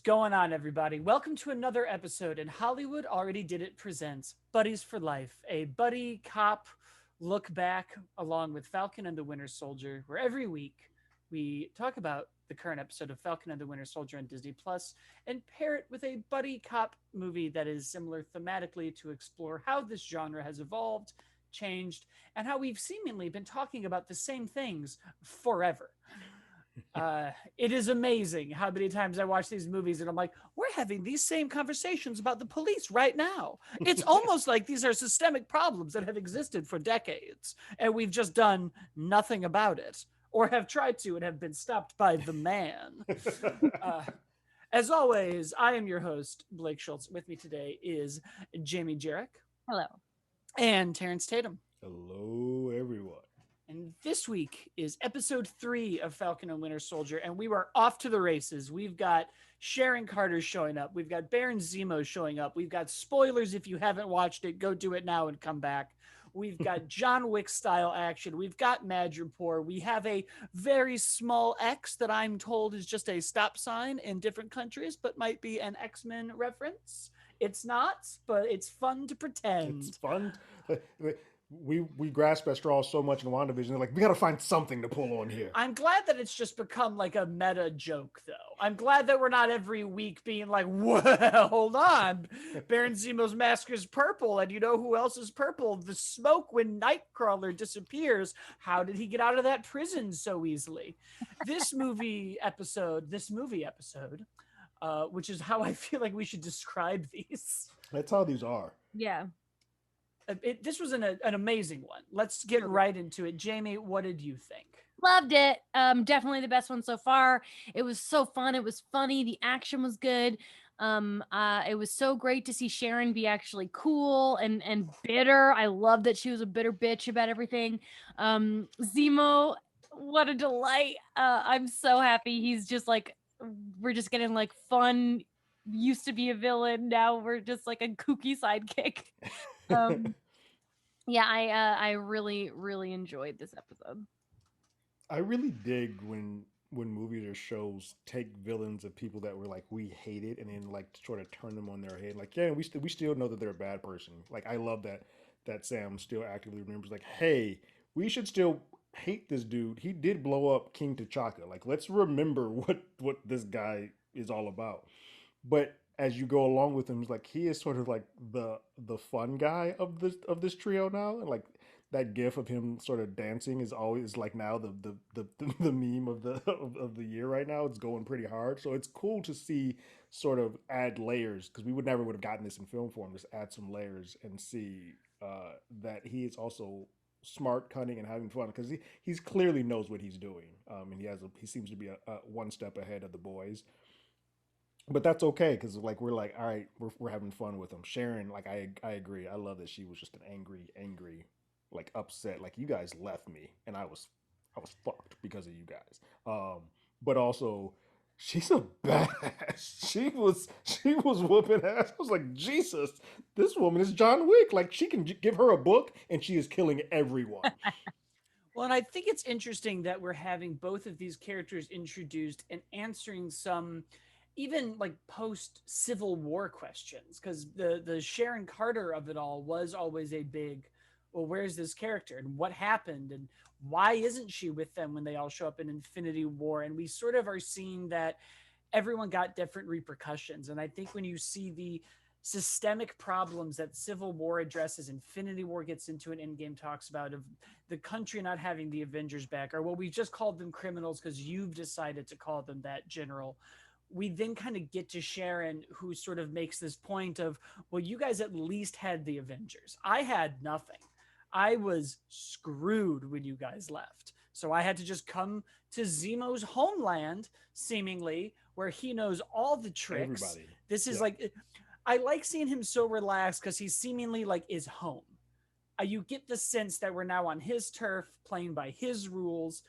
going on, everybody? Welcome to another episode, and Hollywood Already Did It presents Buddies for Life, a buddy cop look back along with Falcon and the Winter Soldier, where every week we talk about the current episode of Falcon and the Winter Soldier on Disney Plus and pair it with a buddy cop movie that is similar thematically to explore how this genre has evolved, changed, and how we've seemingly been talking about the same things forever. It is amazing how many times I watch these movies and I'm like, we're having these same conversations about the police right now. It's almost like these are systemic problems that have existed for decades and we've just done nothing about it or have tried to and have been stopped by the man. Uh, as always, I am your host, Blake Schultz. With me today is Jamie Jarek Hello. and Terrence Tatum. Hello, everyone. And this week is episode 3 of Falcon and Winter Soldier, and we were off to the races. We've got Sharon Carter showing up. We've got Baron Zemo showing up. We've got spoilers. If you haven't watched it, go do it now and come back. We've got John Wick style action. We've got Madripoor. We have a very small X that I'm told is just a stop sign in different countries, but might be an X-Men reference. It's not, but it's fun to pretend. It's fun. We grasp at straws so much in WandaVision. They're like, we got to find something to pull on here. I'm glad that it's just become like a meta joke, though. I'm glad that we're not every week being like, well, hold on. Baron Zemo's mask is purple, and you know who else is purple? The smoke when Nightcrawler disappears. How did he get out of that prison so easily? This movie episode, which is how I feel like we should describe these. That's how these are. Yeah. This was an amazing one. Let's get right into it. Jamie, what did you think? Loved it. Definitely the best one so far. It was so fun. It was funny. The action was good. It was so great to see Sharon be actually cool and bitter. I love that she was a bitter bitch about everything. Zemo, what a delight. I'm so happy. He's just like, we're just getting like fun, used to be a villain. Now we're just like a kooky sidekick. Yeah, I really really enjoyed this episode. I really dig when movies or shows take villains of people that were like we hated and then like sort of turn them on their head. Like, yeah, we still know that they're a bad person. Like, I love that Sam still actively remembers. Like, hey, we should still hate this dude. He did blow up King T'Chaka. Like, let's remember what this guy is all about. But as you go along with him, it's like he is sort of like the fun guy of this trio now. And like that gif of him sort of dancing is always like now the meme of the year right now. It's going pretty hard. So it's cool to see sort of add layers because we would have gotten this in film form. Just add some layers and see that he is also smart, cunning, and having fun because he's clearly knows what he's doing. And he seems to be a one step ahead of the boys, but that's okay because like we're like, all right, we're having fun with them. Sharon, like I agree. I love that she was just an angry, like upset. Like, you guys left me, and I was fucked because of you guys. But also, she's a badass. She was whooping ass. I was like, Jesus, this woman is John Wick. Like, she can give her a book, and she is killing everyone. Well, and I think it's interesting that we're having both of these characters introduced and answering some even like post Civil War questions because the Sharon Carter of it all was always a big, well, where's this character and what happened and why isn't she with them when they all show up in Infinity War? And we sort of are seeing that everyone got different repercussions. And I think when you see the systemic problems that Civil War addresses, Infinity War gets into, an Endgame talks about, of the country not having the Avengers back, or well, we just called them criminals because you've decided to call them that, General. We then kind of get to Sharon, who sort of makes this point of, well, you guys at least had the Avengers. I had nothing. I was screwed when you guys left. So I had to just come to Zemo's homeland, seemingly, where he knows all the tricks. Everybody. This is Yeah. like, I like seeing him so relaxed because he seemingly like is home. You get the sense that we're now on his turf, playing by his rules.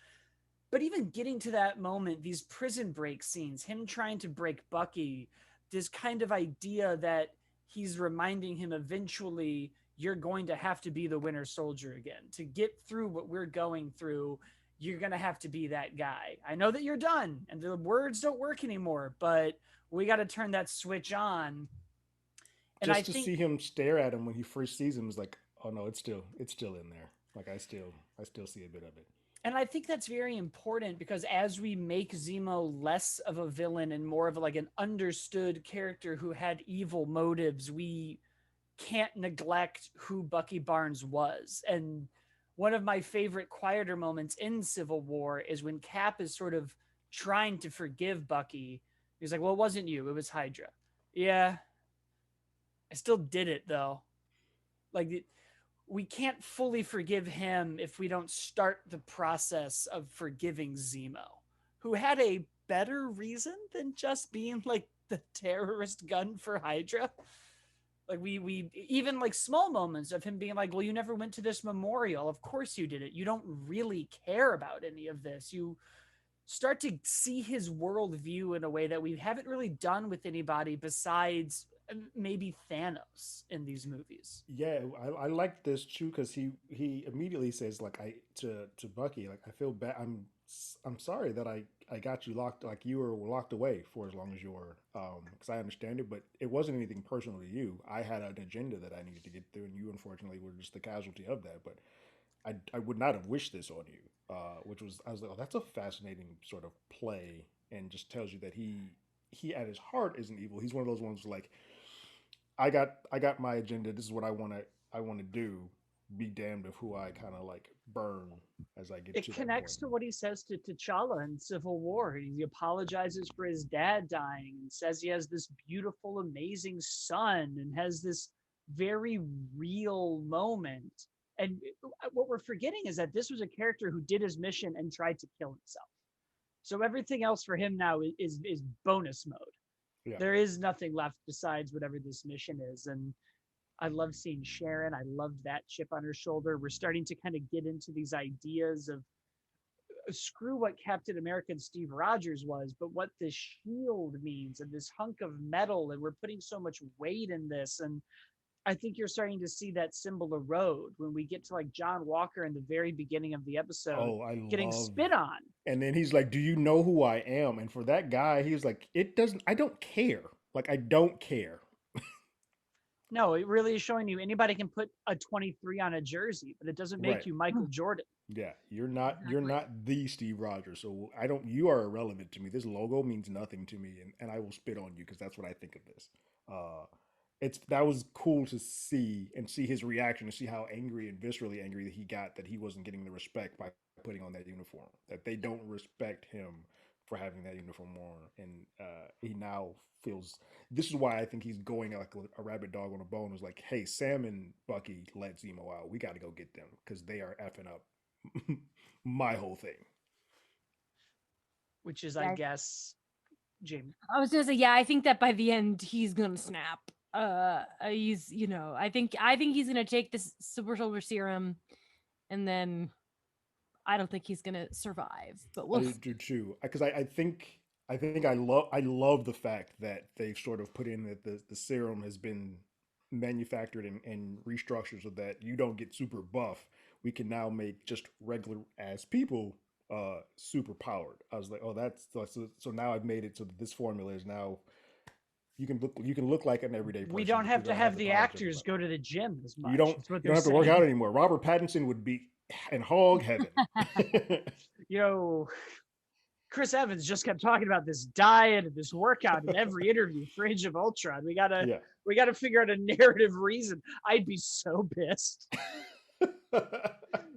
But even getting to that moment, these prison break scenes, him trying to break Bucky, this kind of idea that he's reminding him eventually you're going to have to be the Winter Soldier again. To get through what we're going through, you're going to have to be that guy. I know that you're done and the words don't work anymore, but We got to turn that switch on. And I Just to think see him stare at him when he first sees him is like, oh no, it's still in there. Like I still see a bit of it. that's very important because as we make Zemo less of a villain and more of like an understood character who had evil motives, we can't neglect who Bucky Barnes was. And one of my favorite quieter moments in Civil War is when Cap is sort of trying to forgive Bucky. He's like, "Well, it wasn't you, it was Hydra." Yeah, I still did it though. Like, we can't fully forgive him if we don't start the process of forgiving Zemo, who had a better reason than just being like the terrorist gun for Hydra. Like, we even like small moments of him being like, well, you never went to this memorial, of course you did it, you don't really care about any of this. You start to see his worldview in a way that we haven't really done with anybody besides maybe Thanos in these movies. Yeah, I like this too because he immediately says like I to Bucky like I feel bad. I'm sorry that I got you locked like you were locked away for as long as you were because I understand it, but it wasn't anything personal to you. I had an agenda that I needed to get through, and you unfortunately were just the casualty of that. But I would not have wished this on you, which was I was like, oh, that's a fascinating sort of play, and just tells you that he at his heart isn't evil. He's one of those ones like I got my agenda. This is what I want to do. Be damned if who I kind of like burn as I get It to that connects point. to what he says to T'Challa in Civil War. He apologizes for his dad dying and says he has this beautiful, amazing son and has this very real moment. And what we're forgetting is that this was a character who did his mission and tried to kill himself. So everything else for him now is bonus mode. Yeah. There is nothing left besides whatever this mission is. And I love seeing Sharon. I loved that chip on her shoulder. We're starting to kind of get into these ideas of screw what Captain America and Steve Rogers was, but what this shield means and this hunk of metal. And we're putting so much weight in this. And I think you're starting to see that symbol erode when we get to like John Walker in the very beginning of the episode Oh, I getting love. spit on. And then he's like, "Do you know who I am?" And for that guy, he's like, "It doesn't. I don't care. Like I don't care." No, it really is showing you anybody can put a 23 on a jersey, but it doesn't make Right. you Michael Jordan. Yeah. You're Exactly. not the Steve Rogers. So I don't. You are irrelevant to me. This logo means nothing to me, and I will spit on you because that's what I think of this. Uh, it's that was cool to see and see his reaction and see how angry and viscerally angry that he got that he wasn't getting the respect by putting on that uniform, that they don't respect him for having that uniform on, and he now feels this is why I think he's going like a rabid dog on a bone. Is like, hey, Sam and Bucky let Zemo out, we got to go get them because they are effing up my whole thing. Which is, I Yeah, guess, Jamie. I was gonna say, yeah, I think that by the end he's gonna snap. He's, I think he's gonna take this super soldier serum, and then I don't think he's gonna survive. But I we'll. do too because I think I love the fact that they've sort of put in that the serum has been manufactured and restructured so that you don't get super buff. We can now make just regular as people super powered. I was like, oh, that's so now I've made it so that this formula is now you can look like an everyday We person, don't but you have to don't have have the the powers actors everybody. go to the gym as You much. don't That's what you they're don't have to work out saying. anymore. Robert Pattinson would be in hog heaven. You know, Chris Evans just kept talking about this diet and this workout in every interview for Age of Ultron. We gotta Yeah. we gotta figure out a narrative reason. I'd be so pissed.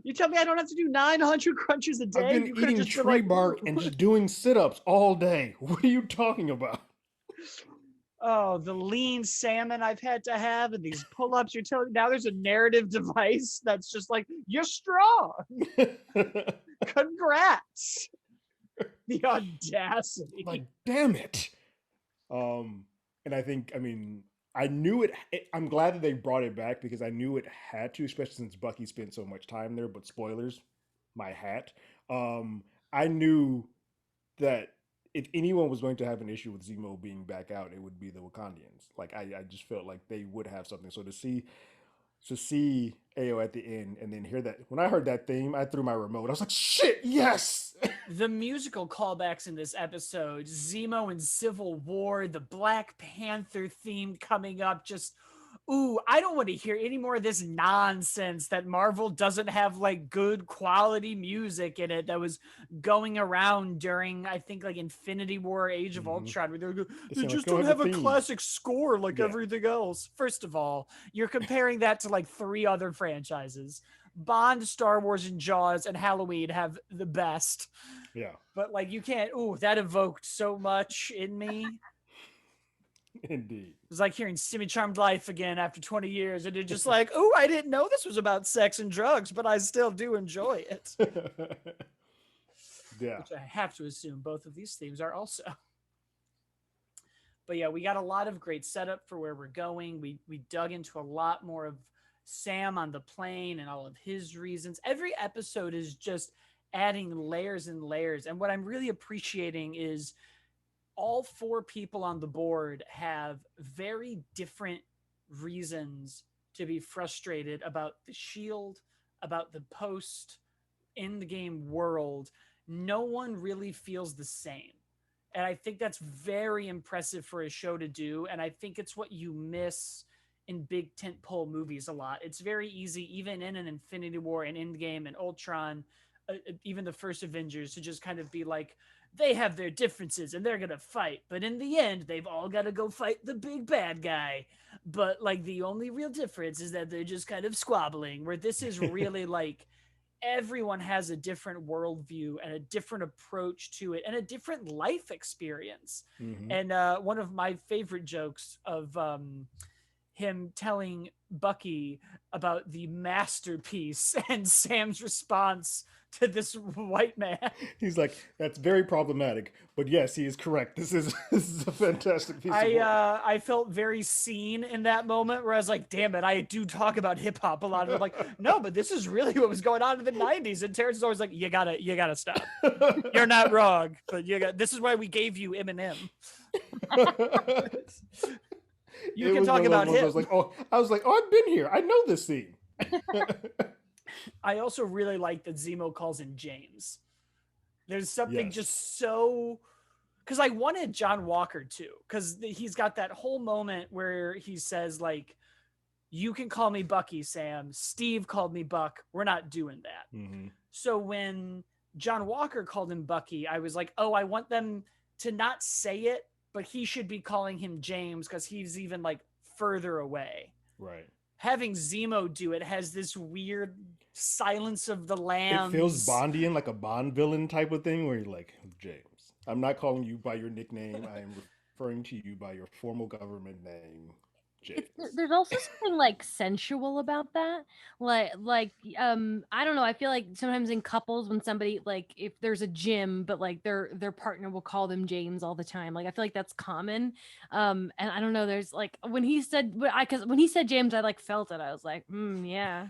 You tell me I don't have to do 900 crunches a I've day? been You could have eating just been tree like, bark and just doing sit-ups all day. What are you talking about? oh, the lean salmon I've had to have and these pull-ups. You're telling me now there's a narrative device that's just like, you're strong. Congrats. The Like, audacity. damn it. Um, and I mean, I knew it. I'm glad that they brought it back because I knew it had to, especially since Bucky spent so much time there. But spoilers, my hat. Um, I knew that if anyone was going to have an issue with Zemo being back out, it would be the Wakandians. Like I just felt like they would have something. So to see to see AO at the end and then hear that. When I heard that theme, I threw my remote. I was like, shit, yes. The musical callbacks in this episode, Zemo in Civil War, the Black Panther theme coming up, just ooh, I don't want to hear any more of this nonsense that Marvel doesn't have like good quality music in it that was going around during, I think, like Infinity War, Age of Ultron, where they're they like, just "Go don't ahead, have the a theme." classic score like Yeah. everything else. First of all, you're comparing that to like 3 other franchises. Bond, Star Wars, and Jaws and Halloween have the best. Yeah. But like you can't, ooh, that evoked so much in me. Indeed. It was like hearing Semi Charmed Life again after 20 years. And you're just like, oh, I didn't know this was about sex and drugs, but I still do enjoy it. Yeah. Which I have to assume both of these themes are also. But yeah, we got a lot of great setup for where we're going. We dug into a lot more of Sam on the plane and all of his reasons. Every episode is just adding layers and layers. And what I'm really appreciating is all 4 people on the board have very different reasons to be frustrated about the Shield, about the post in the game world. No one really feels the same. And I think that's very impressive for a show to do. And I think it's what you miss in big tentpole movies a lot. It's very easy, even in an Infinity War and Endgame and Ultron, even the first Avengers, to just kind of be like, they have their differences and they're going to fight. But in the end, they've all got to go fight the big bad guy. But like the only real difference is that they're just kind of squabbling, where this is really like everyone has a different worldview and a different approach to it and a different life experience. And one of my favorite jokes of him telling Bucky about the masterpiece and Sam's response to this white man. He's like, that's very problematic, but yes, he is correct. This is a fantastic piece of work. I felt very seen in that moment where I was like, damn it, I do talk about hip hop a lot. And I'm like, no, but this is really what was going on in the 90s. And Terrence is always like, you gotta stop. You're not wrong, but this is why we gave you Eminem. You can talk about him. I was like, oh, I've been here. I know this scene. I also really like that Zemo calls him James. There's something just so, because I wanted John Walker too, because he's got that whole moment where he says like, you can call me Bucky, Sam. Steve called me Buck. We're not doing that. So when John Walker called him Bucky, I was like, oh, I want them to not say it, but he should be calling him James because he's even like further away. Right. Having Zemo do it has this weird Silence of the Lambs. It feels Bondian, like a Bond villain type of thing, where you're like, James, I'm not calling you by your nickname. I am referring to you by your formal government name, James. There's also something like sensual about that. Like I don't know. I feel like sometimes in couples, when somebody, like, if there's a Jim, but like their partner will call them James all the time. Like I feel like that's common. And I don't know. There's like when he said James, I like felt it. I was like, yeah.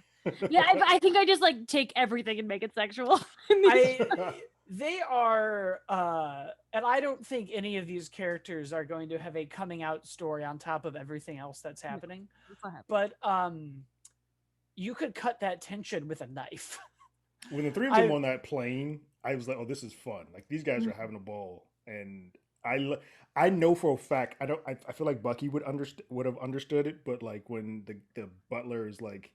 Yeah, I think I just like take everything and make it sexual. They are, and I don't think any of these characters are going to have a coming out story on top of everything else that's happening. But you could cut that tension with a knife. When the 3 of them on that plane, I was like, oh, this is fun. Like these guys are having a ball, and I know for a fact I feel like Bucky would have understood it, but like when the butler is like,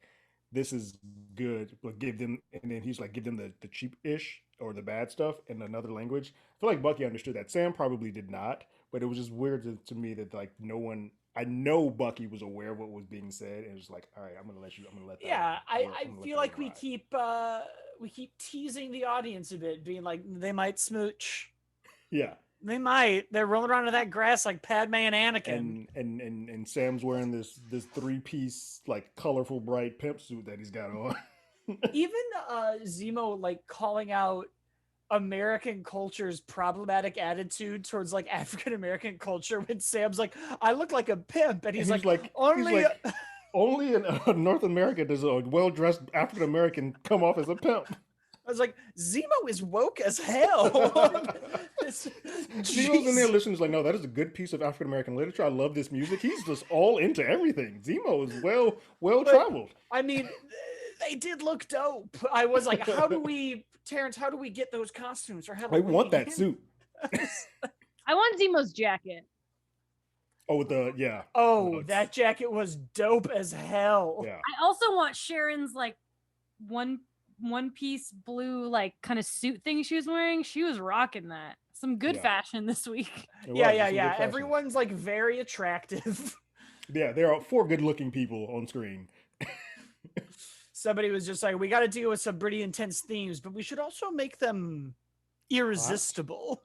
this is good, but give them, and then he's like, give them the cheap-ish or the bad stuff in another language. I feel like Bucky understood that. Sam probably did not, but it was just weird to me that like no one, I know Bucky was aware of what was being said, and it was like, all right, I'm gonna let that. Yeah, I feel like we keep teasing the audience a bit, being like, they might smooch. Yeah. They might. They're rolling around in that grass like Padme and Anakin. And Sam's wearing this 3-piece like colorful bright pimp suit that he's got on. Even Zemo like calling out American culture's problematic attitude towards like African American culture when Sam's like, I look like a pimp, and he's like only in North America does a well-dressed African American come off as a pimp. I was like, Zemo is woke as hell. Zemo's in there listening. Is like, no, that is a good piece of African American literature. I love this music. He's just all into everything. Zemo is well traveled. I mean, they did look dope. I was like, Terrence, how do we get those costumes for Halloween? I want that suit. I want Zemo's jacket. Oh, that jacket was dope as hell. Yeah. I also want Sharon's like one piece blue like kind of suit thing she was wearing. She was rocking that. Some good fashion this week. Yeah. Everyone's like very attractive. Yeah, there are 4 good-looking people on screen. Somebody was just like, we got to deal with some pretty intense themes, but we should also make them irresistible.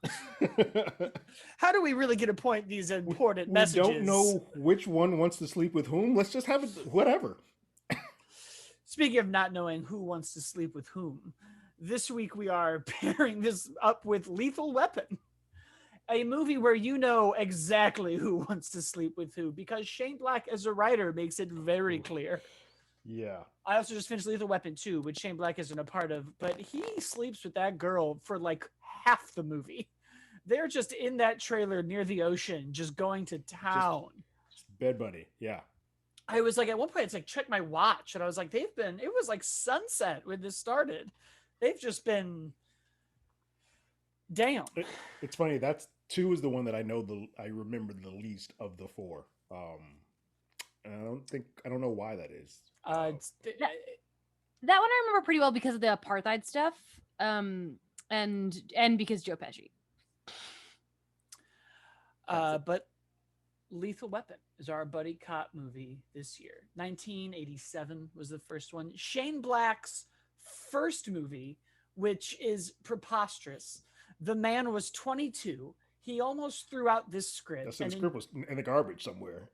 How do we really get to point these important messages? We don't know which one wants to sleep with whom. Let's just have it whatever. Speaking of not knowing who wants to sleep with whom, this week we are pairing this up with Lethal Weapon, a movie where you know exactly who wants to sleep with who, because Shane Black as a writer makes it very clear. Yeah. I also just finished Lethal Weapon 2, which Shane Black isn't a part of, but he sleeps with that girl for like half the movie. They're just in that trailer near the ocean, just going to town. Just bed buddy, yeah. I was like, at one point, it's like, check my watch. And I was like, it was like sunset when this started. They've just been, damn. It's funny. That's 2 is the one that I remember the least of the 4. And I don't know why that is. That one I remember pretty well because of the apartheid stuff. And because Joe Pesci. But Lethal Weapon is our buddy cop movie this year. 1987 was the first one. Shane Black's first movie, which is preposterous. The man was 22. He almost threw out this script. The script was in the garbage somewhere.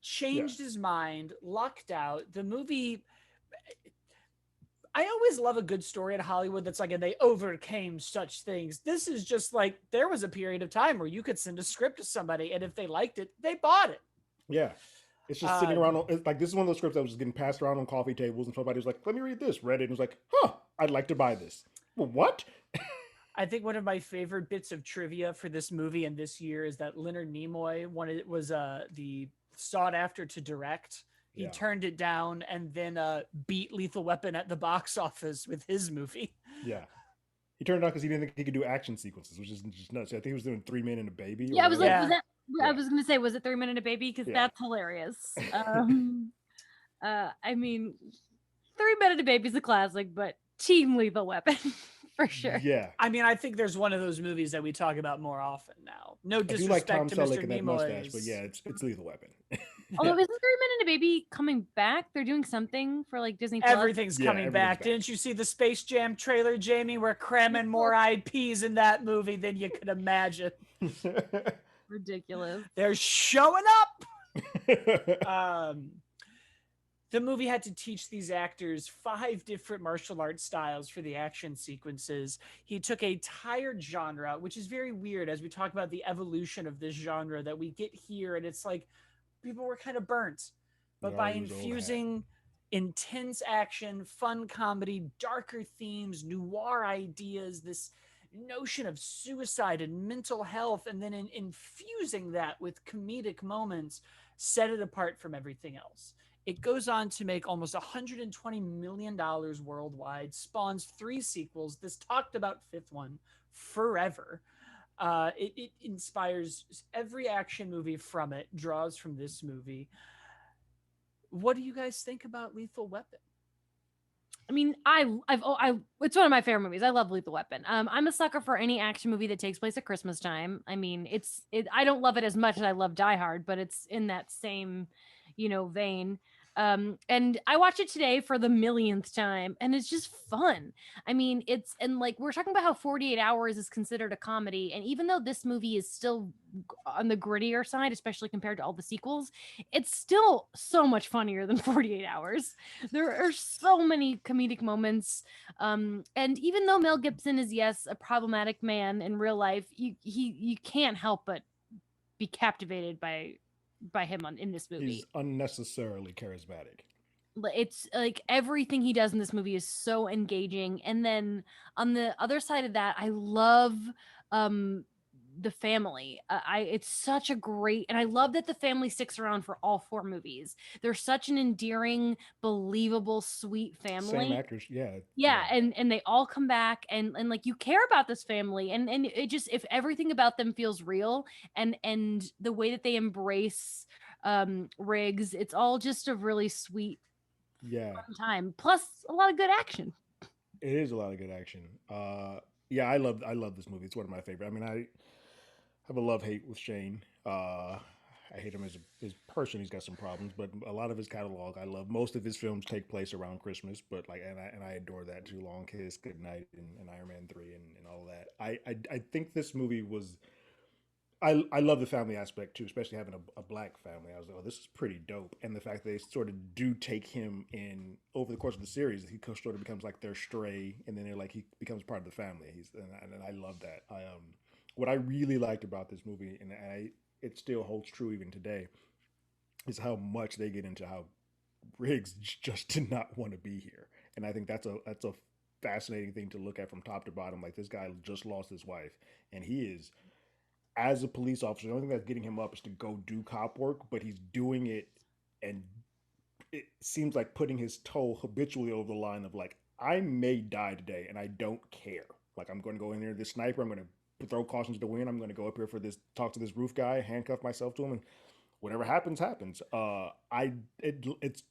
Changed his mind, lucked out. The movie... I always love a good story at Hollywood that's like, and they overcame such things. This is just like, there was a period of time where you could send a script to somebody, and if they liked it, they bought it. Yeah. It's just sitting around. Like, this is one of those scripts that was getting passed around on coffee tables, and somebody was like, let me read this. Read it, and was like, I'd like to buy this. Well, what? I think one of my favorite bits of trivia for this movie and this year is that Leonard Nimoy was the sought after to direct. He turned it down and then beat Lethal Weapon at the box office with his movie. Yeah. He turned it down because he didn't think he could do action sequences, which is just nuts. I think he was doing 3 Men and a Baby. Yeah, I was like, I was going to say, was it 3 Men and a Baby? Because that's hilarious. I mean, 3 Men and a Baby is a classic, but Team Lethal Weapon. For sure. Yeah. I mean, I think there's one of those movies that we talk about more often now. No disrespect to Mr. Nimoy. But yeah, it's Lethal Weapon. Although isn't 3 Men and a Baby coming back? They're doing something for like Disney Plus. Everything's coming back. Didn't you see the Space Jam trailer, Jamie? We're cramming more IPs in that movie than you could imagine. Ridiculous. They're showing up. The movie had to teach these actors 5 different martial arts styles for the action sequences. He took a tired genre, which is very weird as we talk about the evolution of this genre that we get here. And it's like people were kind of burnt. But by infusing intense action, fun comedy, darker themes, noir ideas, this notion of suicide and mental health, and then infusing that with comedic moments, set it apart from everything else. It goes on to make almost $120 million worldwide, spawns 3 sequels. This talked about 5th one forever. It inspires every action movie from it, draws from this movie. What do you guys think about Lethal Weapon? I mean, it's one of my favorite movies. I love Lethal Weapon. I'm a sucker for any action movie that takes place at Christmas time. I mean, I don't love it as much as I love Die Hard, but it's in that same, vein. And I watched it today for the millionth time, and it's just fun. I mean, we're talking about how 48 Hours is considered a comedy, and even though this movie is still on the grittier side, especially compared to all the sequels, it's still so much funnier than 48 Hours. There are so many comedic moments, and even though Mel Gibson is a problematic man in real life, you can't help but be captivated by him in this movie. He's unnecessarily charismatic. It's like everything he does in this movie is so engaging. And then on the other side of that, I love um the family. I It's such a great, and I love that the family sticks around for all four movies. They're such an endearing, believable, sweet Same family. actors, yeah, Yeah, yeah, and they all come back, and like you care about this family, and it just, if everything about them feels real, and the way that they embrace Riggs, it's all just a really sweet yeah. fun time. Plus a lot of good action. It is a lot of good action. Yeah, I love this movie. It's one of my favorite. I mean, I have a love hate with Shane. I hate him as a his person. He's got some problems, but a lot of his catalog I love. Most of his films take place around Christmas, but like, and I adore that too. Long Kiss, Good Night, and Iron Man 3, and all of that. I think this movie was. I love the family aspect too, especially having a black family. I was like, oh, this is pretty dope, and the fact they sort of do take him in over the course of the series, he sort of becomes like their stray, and then they're like he becomes part of the family. And I love that. What I really liked about this movie, and it still holds true even today, is how much they get into how Riggs just did not want to be here, and I think that's a fascinating thing to look at from top to bottom. Like this guy just lost his wife, and he is as a police officer, the only thing that's getting him up is to go do cop work, but he's doing it and it seems like putting his toe habitually over the line of like, I may die today and I don't care. Like I'm going to go in there, this sniper, I'm going to throw caution to the wind. I'm going to go up here for this, talk to this roof guy, handcuff myself to him, and whatever happens, happens. It's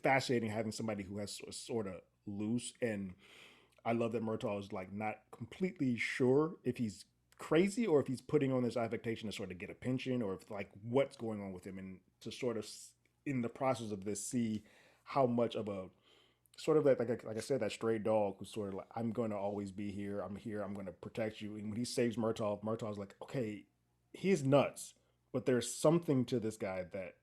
fascinating having somebody who has sort of loose, and I love that Murtaugh is like not completely sure if he's crazy or if he's putting on this affectation to sort of get a pension or if like what's going on with him, and to sort of in the process of this see how much of a sort of like I said, that stray dog who's sort of like, I'm going to always be here, I'm going to protect you. And when he saves Murtaugh's like, okay, he's nuts, but there's something to this guy that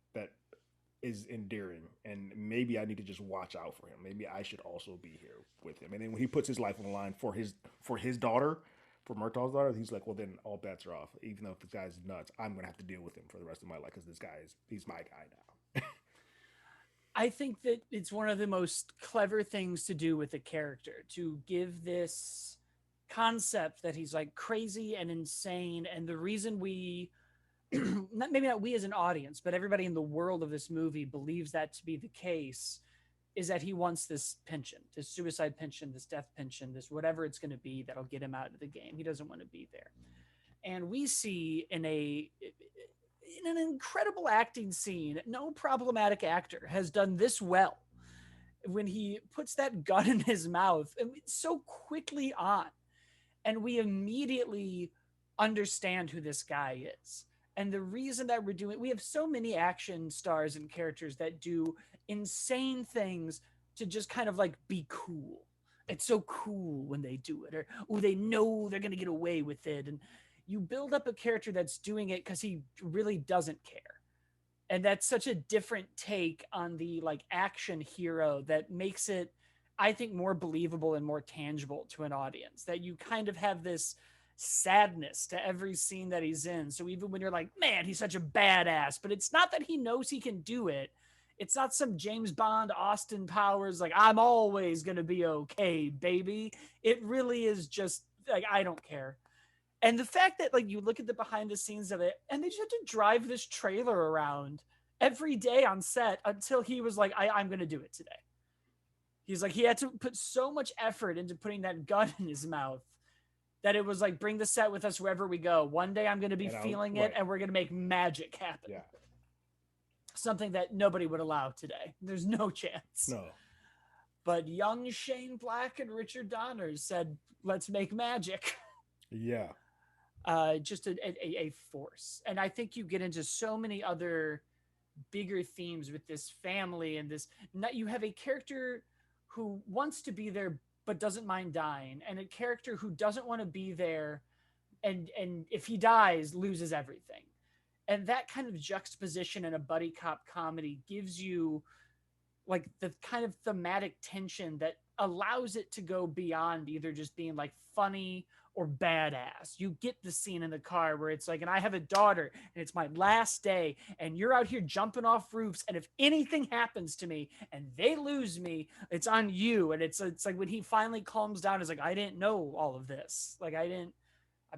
is endearing, and maybe I need to just watch out for him. Maybe I should also be here with him. And then when he puts his life on the line for his daughter, for Murtaugh's daughter, he's like, well, then all bets are off. Even though if this guy's nuts, I'm gonna have to deal with him for the rest of my life because he's my guy now. I think that it's one of the most clever things to do with a character, to give this concept that he's like crazy and insane. And the reason we, maybe not we as an audience, but everybody in the world of this movie believes that to be the case, is that he wants this pension, this suicide pension, this death pension, this whatever it's going to be that'll get him out of the game. He doesn't want to be there. And we see in an incredible acting scene, no problematic actor has done this well when he puts that gun in his mouth and it's so quickly on, and we immediately understand who this guy is. And the reason that we have so many action stars and characters that do insane things to just kind of like be cool. It's so cool when they do it, or oh, they know they're going to get away with it. And you build up a character that's doing it because he really doesn't care. And that's such a different take on the like action hero that makes it, I think, more believable and more tangible to an audience, that you kind of have this sadness to every scene that he's in. So even when you're like, man, he's such a badass, but it's not that he knows he can do it. It's not some James Bond, Austin Powers, like, I'm always going to be okay, baby. It really is just like, I don't care. And the fact that like you look at the behind the scenes of it, and they just had to drive this trailer around every day on set until he was like, I'm going to do it today. He's like, he had to put so much effort into putting that gun in his mouth that it was like, bring the set with us wherever we go. One day I'm going to be feeling it, and we're going to make magic happen. Yeah. Something that nobody would allow today. There's no chance. No. But young Shane Black and Richard Donner said, let's make magic. Yeah. Just a force. And I think you get into so many other bigger themes with this family and this. You have a character who wants to be there but doesn't mind dying, and a character who doesn't want to be there, and if he dies, loses everything. And that kind of juxtaposition in a buddy cop comedy gives you like the kind of thematic tension that allows it to go beyond either just being like funny or badass. You get the scene in the car where it's like, and I have a daughter and it's my last day and you're out here jumping off roofs. And if anything happens to me and they lose me, it's on you. And it's like when he finally calms down, it's like, I didn't know all of this. Like I'm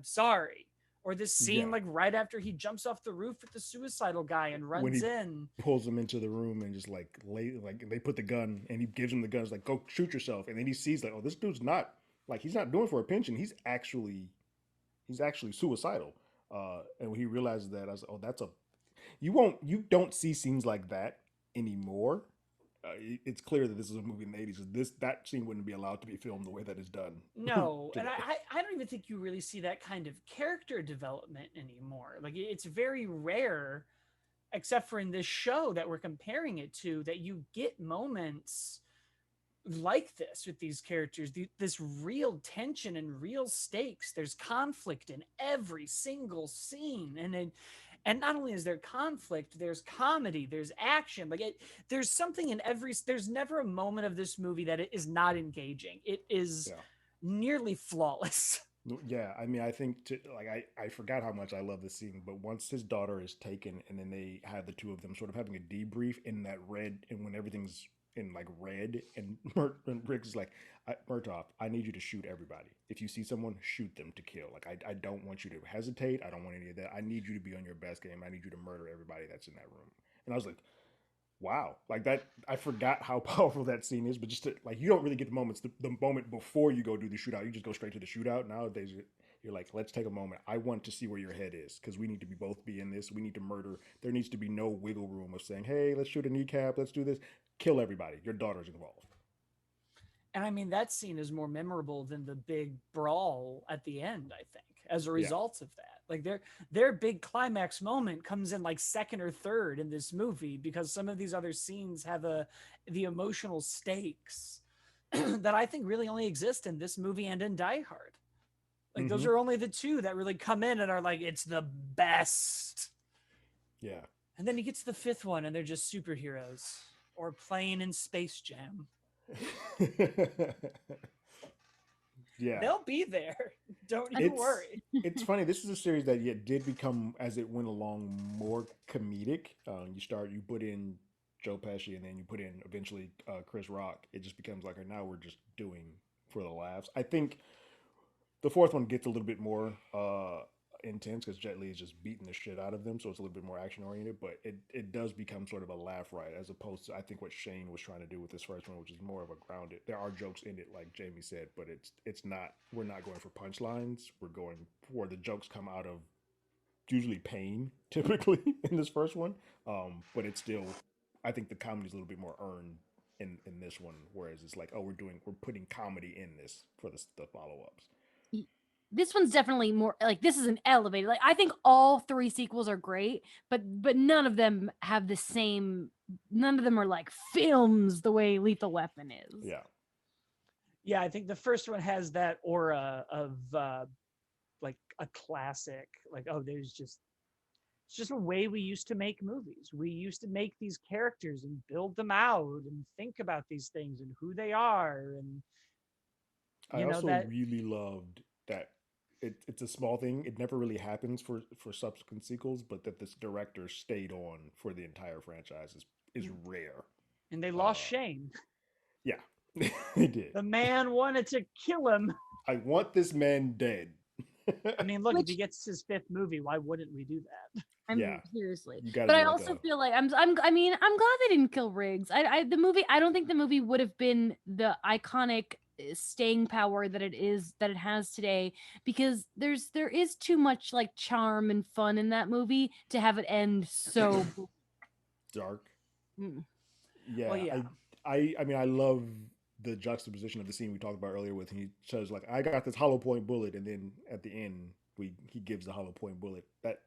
sorry. Or this scene, Yeah. like right after he jumps off the roof with the suicidal guy and When runs he in. pulls him into the room and just like they put the gun and he gives him the gun. It's like, go shoot yourself. And then he sees like, oh, this dude's not like he's not doing for a pension. He's actually suicidal. And when he realizes that, I was like, oh, that's a you don't see scenes like that anymore. It's clear that this is a movie in the 80s. That scene wouldn't be allowed to be filmed the way that it's done No, and today. I don't even think you really see that kind of character development anymore. Like it's very rare, except for in this show that we're comparing it to, that you get moments like this with these characters, this real tension and real stakes. There's conflict in every single scene, and not only is there conflict, there's comedy, there's action. There's something in every. There's never a moment of this movie that it is not engaging. It is Yeah. nearly flawless. Yeah, I mean, I think I forgot how much I love this scene, but once his daughter is taken, and then they have the two of them sort of having a debrief in that red, and when everything's in like red, and and Rick is like, Murtaugh, I need you to shoot everybody. If you see someone, shoot them to kill. Like I don't want you to hesitate. I don't want any of that. I need you to be on your best game. I need you to murder everybody that's in that room. And I was like, wow, like that. I forgot how powerful that scene is, but like you don't really get the moments, the moment before you go do the shootout. You just go straight to the shootout. Nowadays, you're like, let's take a moment. I want to see where your head is because we need to be both be in this. We need to murder. There needs to be no wiggle room of saying, hey, let's shoot a kneecap. Let's do this. Kill everybody. Your daughter's involved. And I mean, that scene is more memorable than the big brawl at the end, I think, as a Yeah. result of that. Like their big climax moment comes in like second or third in this movie because some of these other scenes have the emotional stakes that I think really only exist in this movie and in Die Hard. Like those Mm-hmm. are only the two that really come in and are like, it's the best. Yeah. And then you get to the fifth one and they're just superheroes or playing in Space Jam. Yeah. They'll be there. Don't you It's worry. it's funny. This is a series that yet did become as it went along more comedic. You put in Joe Pesci, and then you put in eventually Chris Rock. It just becomes like, now we're just doing for the laughs. I think the fourth one gets a little bit more intense because Jet Li is just beating the shit out of them, so it's a little bit more action oriented. But it does become sort of a laugh ride as opposed to I think what Shane was trying to do with this first one, which is more of a grounded. There are jokes in it, like Jamie said, but it's not. We're not going for punchlines. We're going for the jokes come out of usually pain, typically in this first one. But it's still, I think the comedy is a little bit more earned in this one, whereas it's like, oh, we're putting comedy in this for the follow ups. This one's definitely more like this is an elevated. Like I think all three sequels are great, but none of them have the same. None of them are like films the way Lethal Weapon is. Yeah. Yeah, I think the first one has that aura of like a classic. Like, oh, it's just a way we used to make movies. We used to make these characters and build them out and think about these things and who they are. And I you know also that really loved that it's a small thing. It never really happens for subsequent sequels, but that this director stayed on for the entire franchise is rare. and they lost Uh, Shane. yeah, they did. The man wanted to kill him. I want this man dead. I mean, look, if he Which gets his fifth movie, why wouldn't we do that? I Yeah, mean, seriously. you got to But do I like also feel like I mean, I'm glad they didn't kill Riggs. The movie. I don't think the movie would have been the iconic staying power that it has today because there is too much like charm and fun in that movie to have it end so. dark. Mm. Yeah, Well, yeah. I mean, I love the juxtaposition of the scene we talked about earlier with he says like, I got this hollow point bullet, and then at the end he gives the hollow point bullet.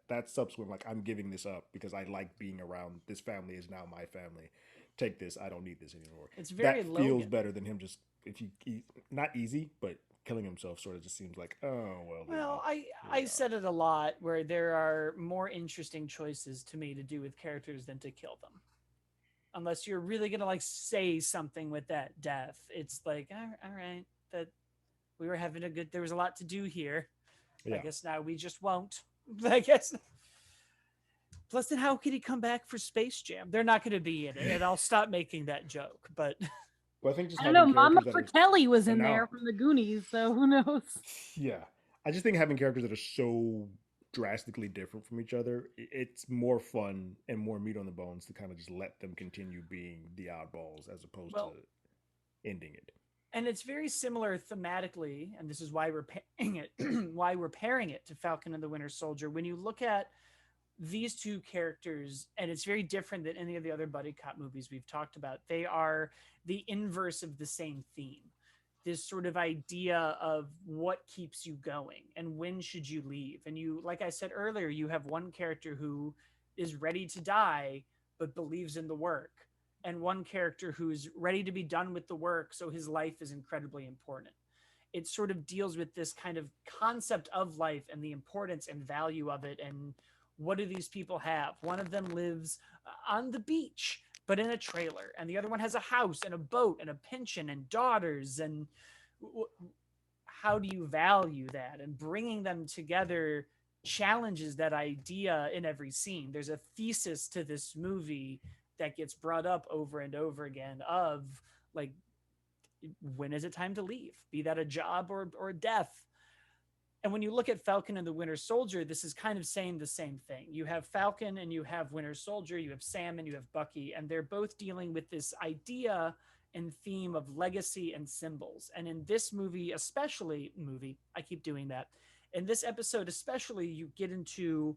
That's subsequent, like, I'm giving this up because I like being around this family is now my family. Take this, I don't need this anymore. It's very That feels Logan. better than him just if he not easy, but killing himself sort of just seems like, oh well. Well, Here I we are. said it a lot where there are more interesting choices to me to do with characters than to kill them. Unless you're really gonna like say something with that death, it's like, all right, that We were having a good. There was a lot to do here. I Yeah. guess now we just won't. I guess. Plus, then how could he come back for Space Jam? They're not going to be in it, and I'll stop making that joke. But Well, I think just I don't know. having Mama characters that are Fratelli was and in now, there from the Goonies, so who knows? yeah, I just think having characters that are so drastically different from each other, it's more fun and more meat on the bones to kind of just let them continue being the oddballs as opposed to well, ending it. and it's very similar thematically, and this is why we're pairing it. Why we're pairing it to Falcon and the Winter Soldier. When you look at these two characters, and it's very different than any of the other buddy cop movies we've talked about. They are the inverse of the same theme. This sort of idea of what keeps you going and when should you leave. And you, like I said earlier, you have one character who is ready to die but believes in the work, and one character who's ready to be done with the work, so his life is incredibly important. It sort of deals with this kind of concept of life and the importance and value of it, and what do these people have? One of them lives on the beach, but in a trailer, and the other one has a house and a boat and a pension and daughters. And how do you value that? And bringing them together challenges that idea in every scene. There's a thesis to this movie that gets brought up over and over again of like, when is it time to leave? Be that a job or death. And when you look at Falcon and the Winter Soldier, this is kind of saying the same thing. You have Falcon and you have Winter Soldier, you have Sam and you have Bucky, and they're both dealing with this idea and theme of legacy and symbols. And in this movie, especially, I keep doing that. In this episode, especially, you get into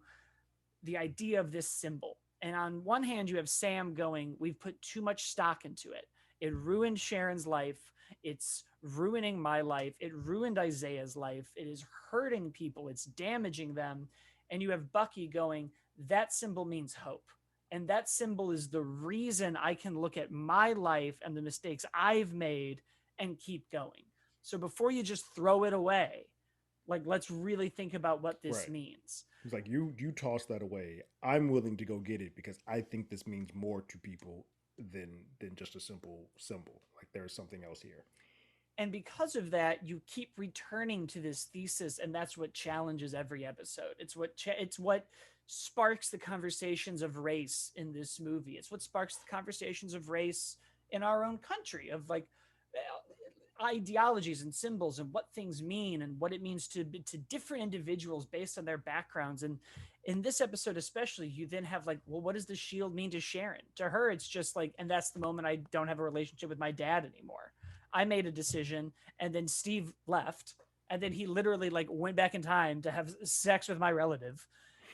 the idea of this symbol. And on one hand, you have Sam going, we've put too much stock into it. It ruined Sharon's life. It's ruining my life. It ruined Isaiah's life. It is hurting people. It's damaging them. And you have Bucky going, that symbol means hope. And that symbol is the reason I can look at my life and the mistakes I've made and keep going. So before you just throw it away, like, let's really think about what this Right. means. It's like you toss that away. I'm willing to go get it because I think this means more to people than just a simple symbol. Like there's something else here. And because of that, you keep returning to this thesis, and that's what challenges every episode. It's what sparks the conversations of race in this movie. It's what sparks the conversations of race in our own country, of like ideologies and symbols and what things mean and what it means to different individuals based on their backgrounds. And in this episode especially, you then have like, well, what does the shield mean to Sharon? To her, it's just like, and that's the moment I don't have a relationship with my dad anymore. I made a decision, and then Steve left, and then he literally like went back in time to have sex with my relative,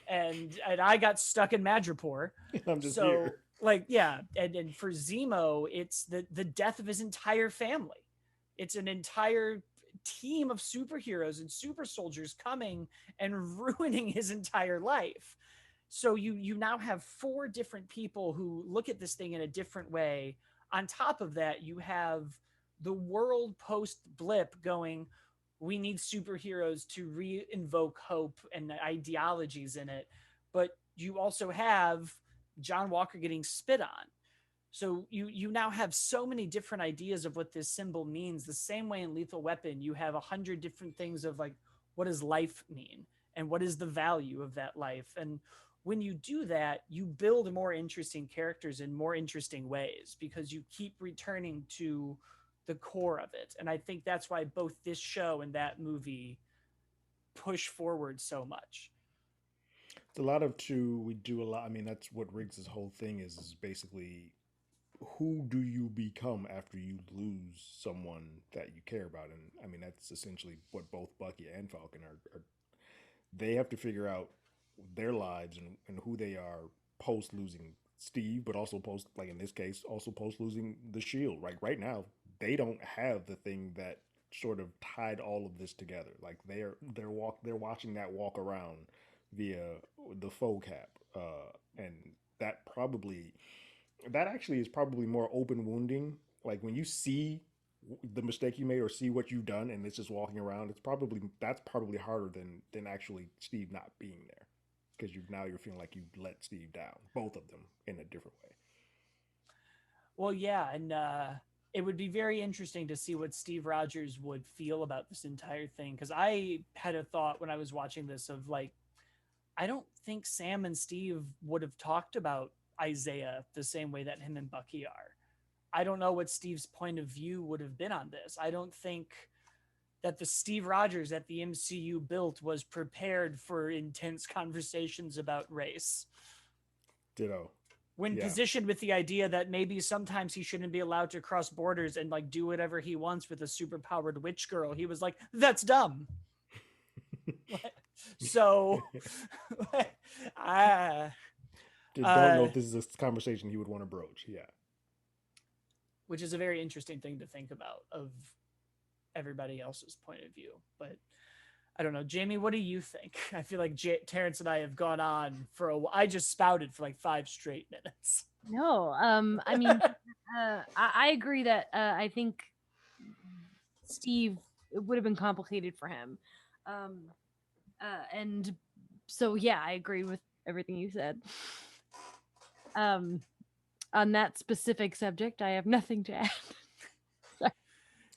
and I got stuck in Madripoor. I'm just So here. like, yeah, and for Zemo, it's the death of his entire family. It's an entire team of superheroes and super soldiers coming and ruining his entire life. So you now have four different people who look at this thing in a different way. On top of that, you have the world post blip going, we need superheroes to re-invoke hope and ideologies in it. But you also have John Walker getting spit on. So you now have so many different ideas of what this symbol means. The same way in Lethal Weapon, you have 100 different things of like, what does life mean? And what is the value of that life? And when you do that, you build more interesting characters in more interesting ways because you keep returning to the core of it. And I think that's why both this show and that movie push forward so much. It's a lot of two. We do a lot. I mean, that's what Riggs' whole thing is basically who do you become after you lose someone that you care about? And I mean, that's essentially what both Bucky and Falcon are. They have to figure out their lives and who they are post losing Steve, but also post, like in this case, also post losing the Shield. Right now, they don't have the thing that sort of tied all of this together. Like they're watching that walk around via the faux cap, and that probably that actually is probably more open wounding. Like when you see the mistake you made or see what you've done and it's just walking around, that's probably harder than actually Steve not being there because you're feeling like you let Steve down, both of them in a different way. Well, yeah, and it would be very interesting to see what Steve Rogers would feel about this entire thing. Because I had a thought when I was watching this of like, I don't think Sam and Steve would have talked about Isaiah the same way that him and Bucky are. I don't know what Steve's point of view would have been on this. I don't think that the Steve Rogers that the MCU built was prepared for intense conversations about race. Ditto. When Yeah. positioned with the idea that maybe sometimes he shouldn't be allowed to cross borders and like do whatever he wants with a superpowered witch girl, he was like, that's dumb. So I don't know if this is a conversation he would want to broach. Yeah. Which is a very interesting thing to think about of everybody else's point of view. But I don't know. Jamie, what do you think? I feel like Terrence and I have gone on for a while. I just spouted for like 5 straight minutes. No, I mean, I agree that I think Steve, it would have been complicated for him. And so, yeah, I agree with everything you said. On that specific subject, I have nothing to add.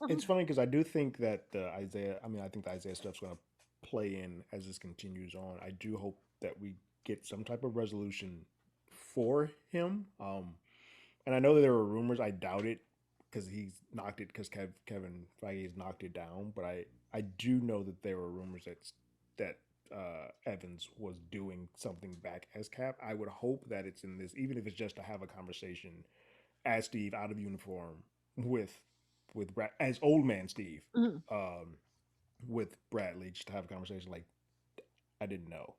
It's funny because I do think that the Isaiah, I think the Isaiah stuff's going to play in as this continues on. I do hope that we get some type of resolution for him. And I know that there were rumors. I doubt it because he's knocked it, because Kevin Feige has knocked it down. But I do know that there were rumors that Evans was doing something back as Cap. I would hope that it's in this, even if it's just to have a conversation as Steve out of uniform with as old man Steve, with Bradley, just to have a conversation like, I didn't know,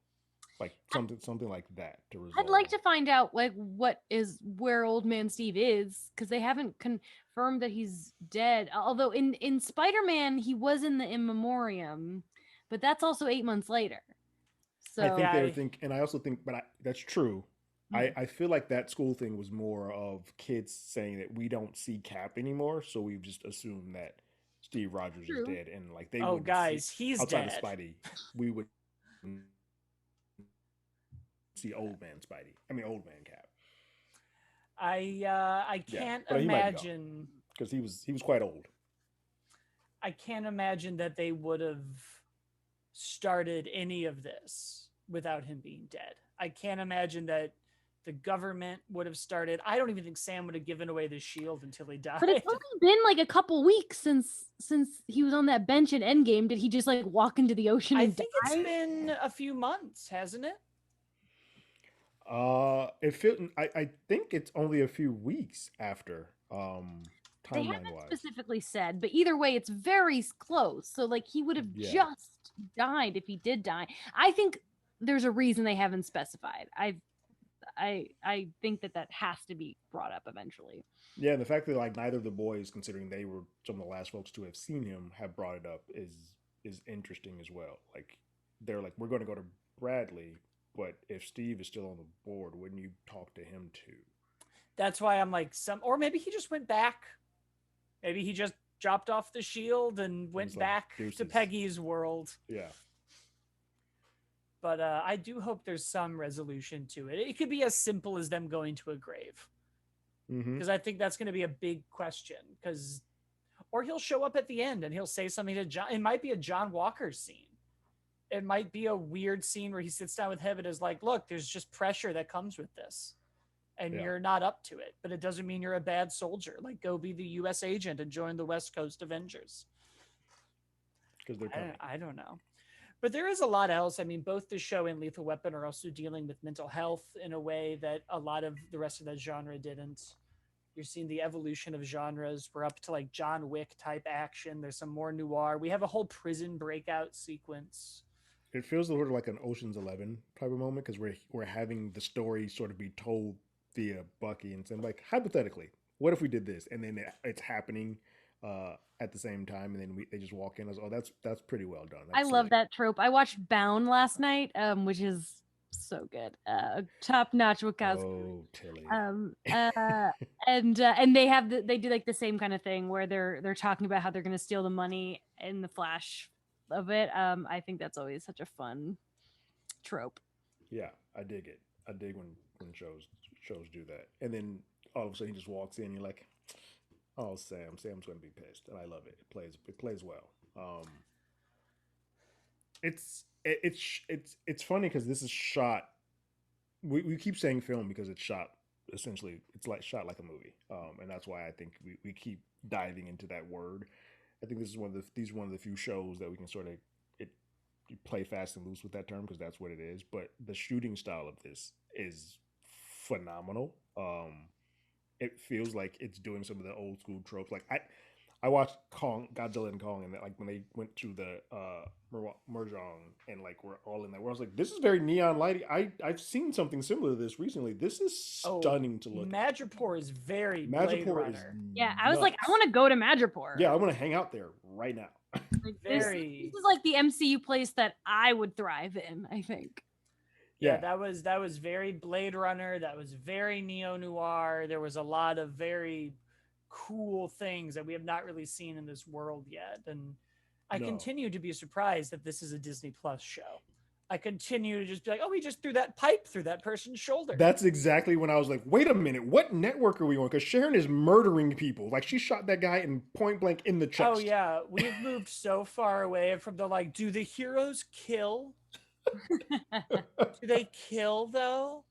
like something like that to resolve. I'd like to find out like where old man Steve is, because they haven't confirmed that he's dead. Although in Spider-Man he was in the in memoriam, but that's also 8 months later. So I think they would think, and I also think, but that's true. I feel like that school thing was more of kids saying that we don't see Cap anymore, so we've just assumed that Steve Rogers is dead, and like they would he's outside dead. of Spidey, we would see old man Spidey. Old man Cap. I can't imagine, because he was quite old. I can't imagine that they would have started any of this without him being dead. I can't imagine that the government would have started. I don't even think Sam would have given away the shield until he died. But it's only been like a couple weeks since he was on that bench in Endgame. Did he just like walk into the ocean and die? I think it's been a few months, hasn't it? I think it's only a few weeks after. They haven't specifically said, but either way, it's very close. So like he would have just died if he did die. I think there's a reason they haven't specified. I think that has to be brought up eventually. Yeah, and the fact that like neither of the boys, considering they were some of the last folks to have seen him, have brought it up is interesting as well. Like they're like, we're going to go to Bradley, but if Steve is still on the board, wouldn't you talk to him too? That's why I'm like or maybe he just went back. Maybe he just dropped off the shield and went back to Peggy's world. Yeah. But I do hope there's some resolution to it. It could be as simple as them going to a grave. Because I think that's going to be a big question. Or he'll show up at the end and he'll say something to John. It might be a John Walker scene. It might be a weird scene where he sits down with him and is like, look, there's just pressure that comes with this. And you're not up to it. But it doesn't mean you're a bad soldier. Like, go be the U.S. agent and join the West Coast Avengers. Because they're coming. I don't know. But there is a lot else. Both the show and Lethal Weapon are also dealing with mental health in a way that a lot of the rest of that genre didn't. You're seeing the evolution of genres. We're up to like John Wick type action. There's some more noir. We have a whole prison breakout sequence. It feels sort of like an Ocean's 11 type of moment, because we're having the story sort of be told via Bucky, and saying like, hypothetically, what if we did this, and then it's happening at the same time, and then they just walk in. I was, that's pretty well done. I love that trope. I watched Bound last night, which is so good, top notch Wachowski. Oh, Tilly. And they do like the same kind of thing where they're talking about how they're going to steal the money in the flash of it. I think that's always such a fun trope. Yeah, I dig it. I dig when shows do that, and then all of a sudden he just walks in. You're like, Oh, Sam's going to be pissed, and I love it. It plays well. It's funny because this is shot. We keep saying film because it's shot essentially. It's like shot like a movie, and that's why I think we keep diving into that word. I think this is one of the few shows that we can sort of it you play fast and loose with that term because that's what it is. But the shooting style of this is phenomenal. It feels like it's doing some of the old school tropes. Like I watched Godzilla and Kong, and like when they went to the Merjong and like we're all in that, where I was like, this is very neon lighting. I've seen something similar to this recently. This is stunning to look at. Madripoor is very Blade Madripoor is Runner. Yeah, I was like, I want to go to Madripoor. Yeah, I want to hang out there right now. Like, Very. this is like the MCU place that I would thrive in, I think. Yeah, that was very Blade Runner. That was very neo noir. There was a lot of very cool things that we have not really seen in this world yet. And I continue to be surprised that this is a Disney Plus show. I continue to just be like, oh, we just threw that pipe through that person's shoulder. That's exactly when I was like, wait a minute, what network are we on? Because Sharon is murdering people. Like she shot that guy in point blank in the chest. Oh yeah, we've moved so far away from the like, do the heroes kill? Do they kill though?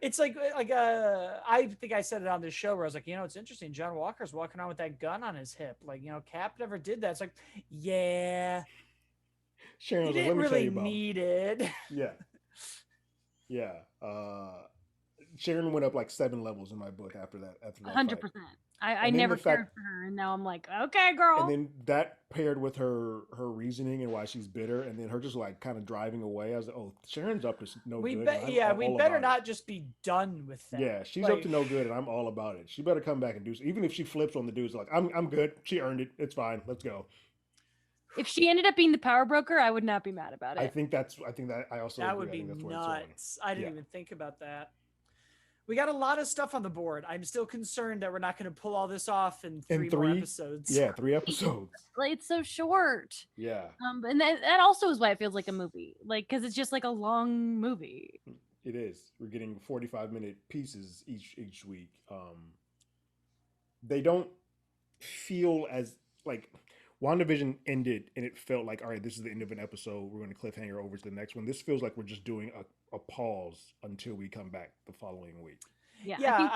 It's like I think I said it on this show where I was like, it's interesting. John Walker's walking around with that gun on his hip. Like, Cap never did that. It's like, yeah. Sharon was like, let me really tell you about needed. Yeah. Yeah. Sharon went up like 7 levels in my book after that 100%. I never cared for her, and now I'm like, okay, girl. And then that paired with her reasoning and why she's bitter, and then her just like kind of driving away. I was like, oh, Sharon's up to no good. We better not just be done with that. Yeah, she's up to no good, and I'm all about it. She better come back and do even if she flips on the dudes. Like, I'm good. She earned it. It's fine. Let's go. If she ended up being the power broker, I would not be mad about it. I think that I also that agree. would be nuts. I didn't even think about that. We got a lot of stuff on the board. I'm still concerned that we're not going to pull all this off in three more episodes. Yeah, 3 episodes. It's so short. Yeah. And that also is why it feels like a movie. Like, because it's just like a long movie. It is. We're getting 45-minute pieces each week. They don't feel as like WandaVision ended and it felt like, all right, this is the end of an episode. We're going to cliffhanger over to the next one. This feels like we're just doing a pause until we come back the following week. Yeah.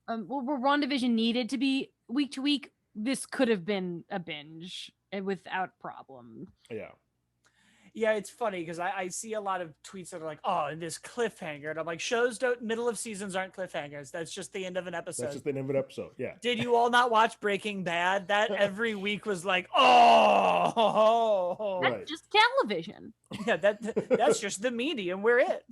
Where WandaVision needed to be week to week, this could have been a binge without problem. Yeah. Yeah, it's funny because I see a lot of tweets that are like, oh, and this cliffhanger. And I'm like, middle of seasons aren't cliffhangers. That's just the end of an episode. That's just the end of an episode, yeah. Did you all not watch Breaking Bad? That every week was like, oh. That's just television. Yeah, that's just the medium. We're it.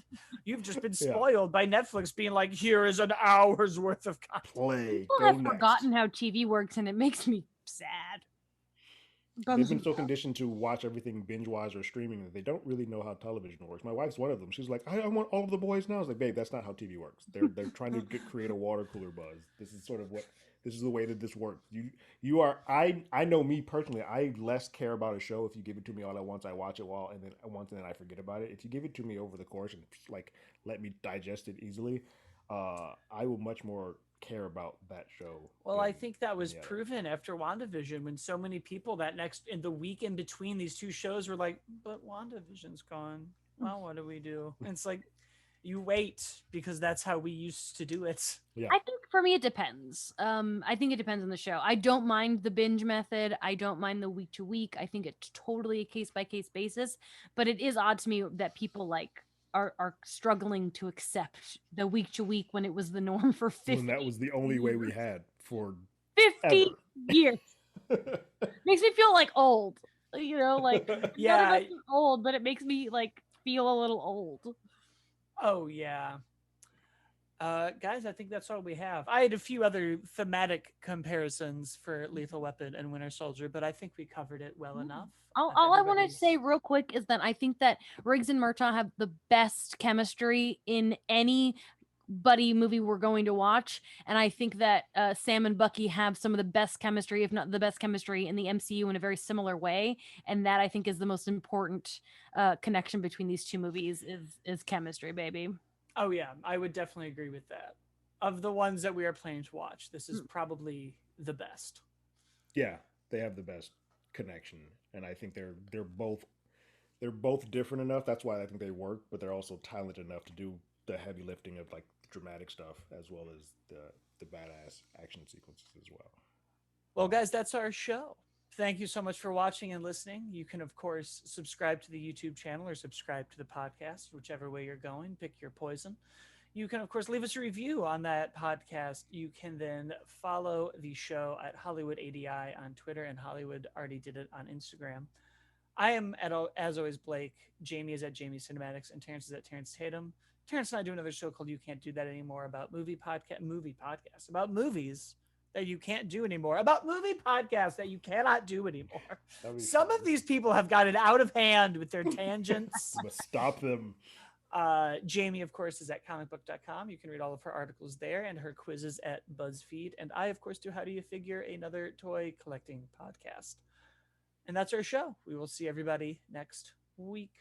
You've just been spoiled by Netflix being like, here is an hour's worth of content. People have forgotten how TV works, and it makes me sad. They've been so conditioned to watch everything binge-wise or streaming that they don't really know how television works. My wife's one of them. She's like, I want all of The Boys now. I was like, babe, that's not how TV works. They're trying to create a water cooler buzz. This is the way that this works. I know me personally, I less care about a show if you give it to me all at once. I watch it and then I forget about it. If you give it to me over the course and like let me digest it easily, I will much more care about that show. Well, I think that was proven after WandaVision when so many people in the week in between these two shows were like, but WandaVision's gone. Well, what do we do? And it's like, you wait because that's how we used to do it. Yeah. I think for me, it depends. I think it depends on the show. I don't mind the binge method. I don't mind the week to week. I think it's totally a case by case basis, but it is odd to me that people are struggling to accept the week to week when it was the norm for 50 when that was the only way we had for 50 years. Makes me feel like old, like old, but it makes me like feel a little old. Oh yeah. Guys, I think that's all we have. I had a few other thematic comparisons for Lethal Weapon and Winter Soldier, but I think we covered it well enough. All I want to say real quick is that I think that Riggs and Murtaugh have the best chemistry in any buddy movie we're going to watch, and I think that Sam and Bucky have some of the best chemistry, if not the best chemistry, in the MCU in a very similar way, and that I think is the most important connection between these two movies is chemistry, baby. Oh yeah, I would definitely agree with that. Of the ones that we are planning to watch, this is probably the best. Yeah, they have the best connection, and I think they're both different enough. That's why I think they work, but they're also talented enough to do the heavy lifting of like dramatic stuff as well as the badass action sequences as well. Well, guys, that's our show. Thank you so much for watching and listening. You can, of course, subscribe to the YouTube channel or subscribe to the podcast, whichever way you're going. Pick your poison. You can, of course, leave us a review on that podcast. You can then follow the show at Hollywood ADI on Twitter, and Hollywood already did it on Instagram. I am at as always Blake. Jamie is at Jamie Cinematics, and Terrence is at Terrence Tatum. Terrence and I do another show called You Can't Do That Anymore about movie podcast about movies that you can't do anymore, about movie podcasts that you cannot do anymore. Some Fun. of these people have gotten out of hand with their tangents. But stop them. Jamie, of course, is at comicbook.com. You can read all of her articles there and her quizzes at BuzzFeed. And I, of course, do How Do You Figure, another toy collecting podcast. And that's our show. We will see everybody next week.